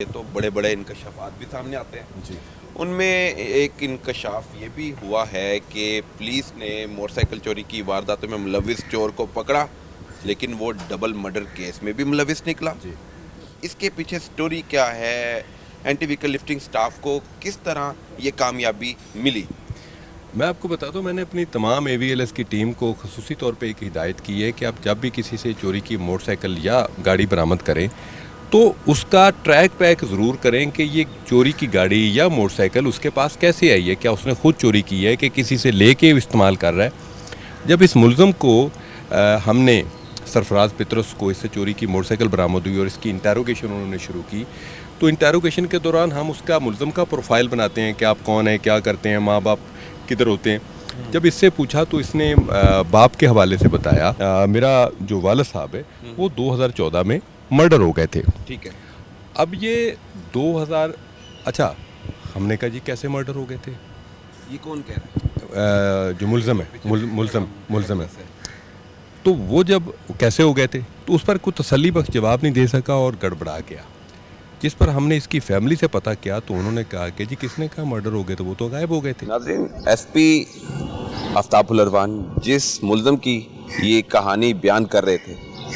تو بڑے بڑے انکشافات بھی سامنے آتے ہیں جی ان میں ایک انکشاف یہ بھی ہوا ہے کہ پولیس نے موٹر سائیکل چوری کی وارداتوں میں ملوث چور کو پکڑا لیکن وہ ڈبل مرڈر کیس میں بھی ملوث نکلا. جی اس کے پیچھے سٹوری کیا ہے؟ اینٹی ویکل لفٹنگ سٹاف کو کس طرح یہ کامیابی ملی؟ میں آپ کو بتا دوں، میں نے اپنی تمام اے وی ایل ایس کی ٹیم کو خصوصی طور پہ ایک ہدایت کی ہے کہ آپ جب بھی کسی سے چوری کی موٹر سائیکل یا گاڑی برآمد کریں تو اس کا ٹریک پیک ضرور کریں کہ یہ چوری کی گاڑی یا موٹر سائیکل اس کے پاس کیسے آئی ہے، کیا اس نے خود چوری کی ہے کہ کسی سے لے کے استعمال کر رہا ہے. جب اس ملزم کو ہم نے سرفراز پطرس کو اس سے چوری کی موٹر سائیکل برآمد ہوئی اور اس کی انٹیروگیشن انہوں نے شروع کی، تو انٹیروگیشن کے دوران ہم اس کا ملزم کا پروفائل بناتے ہیں کہ آپ کون ہیں، کیا کرتے ہیں، ماں باپ کدھر ہوتے ہیں. جب اس سے پوچھا تو اس نے باپ کے حوالے سے بتایا میرا جو والد صاحب ہے وہ 2014 میں مرڈر ہو گئے تھے. ٹھیک ہے. اب یہ 2000 اچھا ہم نے کہا جی کیسے مرڈر ہو گئے تھے؟ یہ کون کہہ رہا ہے؟ جو ملزم ہے ملزم ہے. تو وہ جب کیسے ہو گئے تھے تو اس پر کوئی تسلی بخش جواب نہیں دے سکا اور گڑبڑا گیا. جس پر ہم نے اس کی فیملی سے پتہ کیا تو انہوں نے کہا کہ جی کس نے کہا مرڈر ہو گئے تو وہ تو غائب ہو گئے تھے. ناظرین، ایس پی آفتاب الروان جس ملزم کی یہ کہانی بیان کر رہے تھے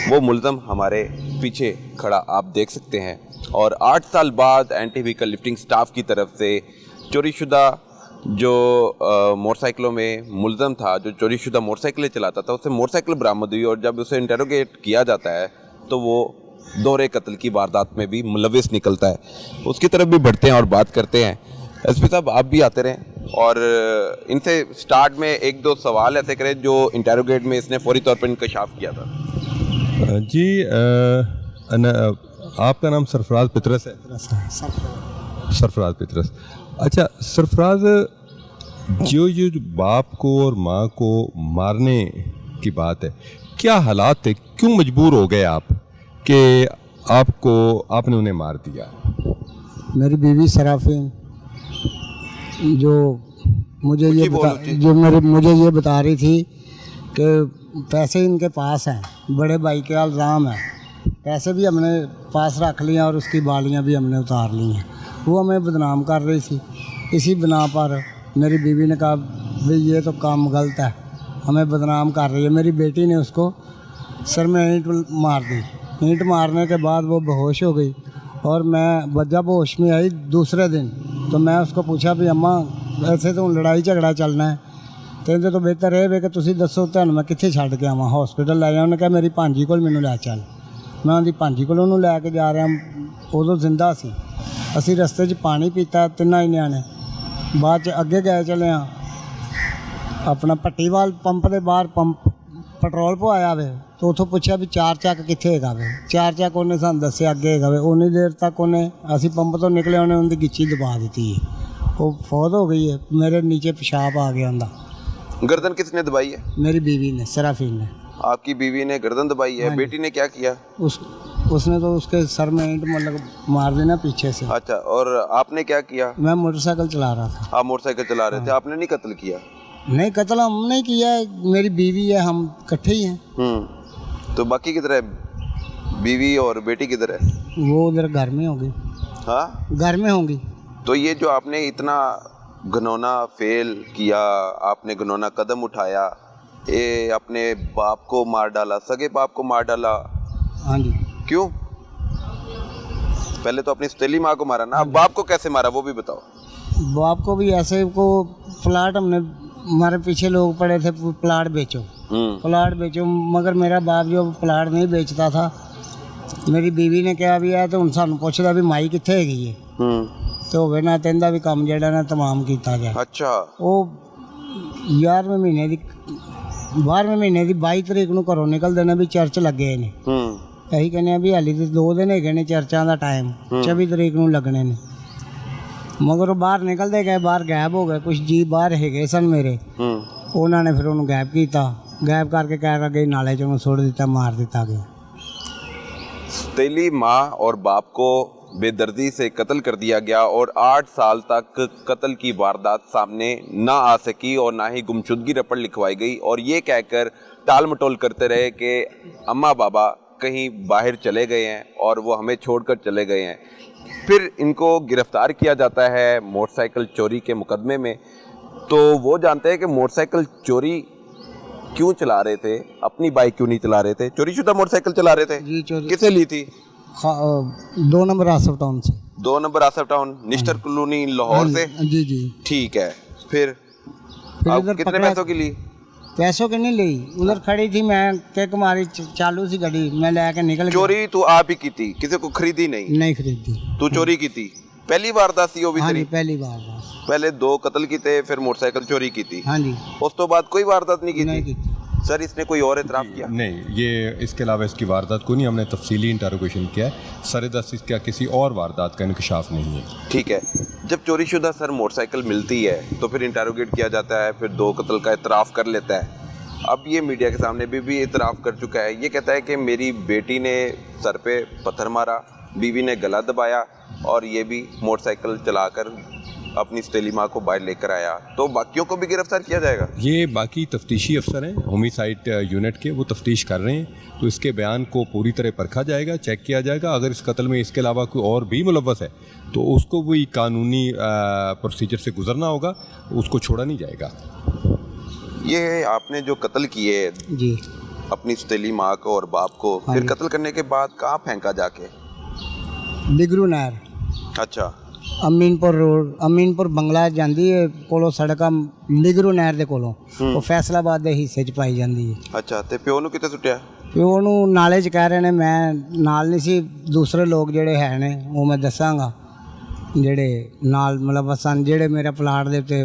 وہ ملزم ہمارے پیچھے کھڑا آپ دیکھ سکتے ہیں، اور 8 سال بعد اینٹی ویکل لفٹنگ سٹاف کی طرف سے چوری شدہ جو موٹر سائیکلوں میں ملزم تھا، جو چوری شدہ موٹر سائیکلیں چلاتا تھا، اسے موٹر سائیکل برآمد ہوئی، اور جب اسے انٹیروگیٹ کیا جاتا ہے تو وہ دوہرے قتل کی واردات میں بھی ملوث نکلتا ہے. اس کی طرف بھی بڑھتے ہیں اور بات کرتے ہیں. ایس پی صاحب آپ بھی آتے رہیں اور ان سے سٹارٹ میں 1-2 سوال ایسے کریں جو انٹیروگیٹ میں اس نے فوری طور پر انکشاف کیا تھا. جی آپ کا نام سرفراز پطرس ہے؟ سرفراز پطرس. اچھا سرفراز، جو باپ کو اور ماں کو مارنے کی بات ہے، کیا حالات تھے، کیوں مجبور ہو گئے آپ کہ آپ نے انہیں مار دیا؟ میری بیوی سرافین جو مجھے یہ بتا رہی تھی کہ پیسے ان کے پاس ہیں، بڑے بھائی کے الزام ہیں، پیسے بھی ہم نے پاس رکھ لیے اور اس کی بالیاں بھی ہم نے اتار لی ہیں. وہ ہمیں بدنام کر رہی تھی. اسی بنا پر میری بیوی نے کہا بھئی یہ تو کام غلط ہے، ہمیں بدنام کر رہی ہے. میری بیٹی نے اس کو سر میں اینٹ مار دی. اینٹ مارنے کے بعد وہ بے ہوش ہو گئی، اور میں جب ہوش میں آئی دوسرے دن تو میں اس کو پوچھا بھی اماں ایسے تو لڑائی جھگڑا چلنا ہے کہتے تو بہتر ہے کہ تسی دسو تہن میں کتنے چھڈ کے آواں، ہاسپٹل لے جاؤں. انہیں کہا میری بھانجی کول مینوں لے چل. میں اندی بھانجی کول انہوں لے کے جا رہا، ادو زندہ سی. اسی رستے 'چ پانی پیتا تینوں ہی نیانے. بعد 'چ اگے گئے چلے ہاں اپنا پٹی وال پمپ دے باہر پٹرول پوایا وے تو اتوں پوچھا بھی 4 چک کتنے ہے وے. 4 چک انہیں سان دسے اگے ہے وے. اونی دیر تک انہیں اسی پمپ تو نکلے انہیں ان کی گچی دبا دیتی ہے. وہ فوت ہو گئی ہے. میرے نیچے پیشاب آ گیا اندر. گردن کس نے دبائی ہے؟ میری بیوی نے، سرافین نے. آپ کی بیوی نے گردن دبائی ہے. بیٹی نے کیا کیا؟ اس نے تو اس کے سر میں اینٹ مطلب مار دینا پیچھے سے. اچھا، اور آپ نے کیا کیا؟ میں موٹر سائیکل چلا رہا تھا. آپ موٹر سائیکل چلا رہے تھے، آپ نے نہیں قتل کیا؟ نہیں قتل ہم نے کیا ہے، میری بیوی ہے، ہم کٹھے ہی ہیں. تو باقی کدھر ہے؟ بیوی اور بیٹی کدھر ہے؟ وہ ادھر گھر میں ہوگی. ہاں گھر میں ہوں گی. تو یہ جو آپ نے اتنا گھنونا فیل کیا، آپ نے گھنونا قدم اٹھایا، یہ اپنے باپ کو مار ڈالا، سگے باپ کو مار ڈالا. ہاں جی. کیوں؟ پہلے تو اپنی ستیلی ماں کو مارا نا، اب باپ کو کیسے مارا وہ بھی بتاؤ. باپ کو بھی ایسے کو پلاٹ ہم نے، ہمارے پیچھے لوگ پڑے تھے پلاٹ بیچو پلاٹ بیچو، مگر میرا باپ جو پلاٹ نہیں بیچتا تھا. میری بیوی نے کہا بھی ہے تو ہوں سانوں پوچھدا بھی مائی کتنے ہے ہے تو ہوئے نہ تیندا بھی کام جہاں نا تمام کیتا جائے. اچھا. وہ 11ویں مہینے دی 12ویں مہینے دی 22 تاریخ نو گھروں نکل دینا بھی چرچ لگے نے. یہی کہنے بھی ہالی تو 2 دن ہے نے چرچاں دا ٹائم، 24 تاریخ نو لگنے نے. مگر وہ باہر نکلتے گئے، باہر غائب ہو گئے. کچھ جی باہر ہے سن میرے، انہوں نے پھر انہوں غائب کیتا. غائب کر کے کہہ گئی نالے چ سٹ دیتا، مار دیتا گیا. ستیلی ماں اور باپ کو بے دردی سے قتل کر دیا گیا، اور 8 سال تک قتل کی واردات سامنے نہ آ سکی اور نہ ہی گمشدگی رپٹ لکھوائی گئی، اور یہ کہہ کر ٹال مٹول کرتے رہے کہ اماں بابا کہیں باہر چلے گئے ہیں اور وہ ہمیں چھوڑ کر چلے گئے ہیں. پھر ان کو گرفتار کیا جاتا ہے موٹر سائیکل چوری کے مقدمے میں. تو وہ جانتے ہیں کہ موٹر سائیکل چوری کیوں چلا رہے تھے, اپنی بائک کیوں نہیں چلا رہے تھے, چوری شدہ موٹر سائیکل چلا رہے تھے. جی چوری کسے لی تھی؟ 2 نمبر آصف ٹاؤن سے. 2 نمبر آصف ٹاؤن نشتر کالونی لاہور سے. جی جی. ٹھیک ہے. پھر اب کتنے پیسوں کی لی؟ پیسوں کی نہیں لی, ادھر کھڑی تھی, میں کیک ماری, چالو سی گاڑی, میں لے کے نکل گیا. چوری تو آپ ہی کی تھی, کسی کو خریدی نہیں؟ نہیں خریدی. تو چوری کی تھی, پہلی واردات تھی وہ بھی ہاں تیری؟ جی پہلی بار. پہلے 2 قتل کیتے, پھر موٹر سائیکل چوری کی تھی. ہاں جی. اس تو بعد کوئی واردات نہیں نہیں کی کی تھی؟ سر اس نے کوئی اور اعتراف کیا؟ نہیں, یہ اس کے علاوہ اس کی واردات کو نہیں, ہم نے تفصیلی انٹروگیشن کیا ہے. سر دست اس کا کسی اور واردات کا انکشاف نہیں ہے. ٹھیک ہے. جب چوری شدہ سر موٹر سائیکل ملتی ہے تو پھر انٹروگیٹ کیا جاتا ہے, پھر 2 قتل کا اعتراف کر لیتا ہے. اب یہ میڈیا کے سامنے بھی اعتراف کر چکا ہے. یہ کہتا ہے کہ میری بیٹی نے سر پہ پتھر مارا, بیوی نے گلا دبایا, اور یہ بھی موٹر سائیکل چلا کر اپنی سٹیلی ماں کو باہر لے کر آیا. تو باقیوں کو بھی گرفتار کیا جائے گا؟ یہ باقی تفتیشی افسر ہیں ہومیسائڈ یونٹ کے, وہ تفتیش کر رہے ہیں. تو اس کے بیان کو پوری طرح پرکھا جائے گا, چیک کیا جائے گا. اگر اس قتل میں اس کے علاوہ کوئی اور بھی ملوث ہے تو اس کو وہی قانونی پروسیجر سے گزرنا ہوگا, اس کو چھوڑا نہیں جائے گا. یہ آپ نے جو قتل کیے جی اپنی سٹیلی ماں کو اور باپ کو, پھر قتل کرنے کے بعد کہاں پھینکا جا کے؟ بگرو نہر. اچھا. امینپور روڈ, امینپور بنگلہ جاندی ہے ਕੋਲੋਂ ਸੜਕਾਂ ਬਿਗਰੂ ਨਹਿਰ ਦੇ ਕੋਲੋਂ, ਉਹ ਫੈਸਲਾਬਾਦ ਦੇ ਹਿੱਸੇ 'ਚ ਪਾਈ ਜਾਂਦੀ ਹੈ. ਅੱਛਾ. ਤੇ ਪਿਓ ਨੂੰ ਕਿੱਥੇ ਸੁੱਟਿਆ? ਪਿਓ ਨੂੰ ਨਾਲੇ 'ਚ ਕਹਿ ਰਹੇ ਨੇ, ਮੈਂ ਨਾਲ ਨਹੀਂ ਸੀ, ਦੂਸਰੇ ਲੋਕ ਜਿਹੜੇ ਹੈ ਨੇ ਉਹ ਮੈਂ ਦੱਸਾਂਗਾ, ਜਿਹੜੇ ਨਾਲ ਮਤਲਬ ਸਨ, ਜਿਹੜੇ ਮੇਰੇ ਪਲਾਟ ਦੇ ਉੱਤੇ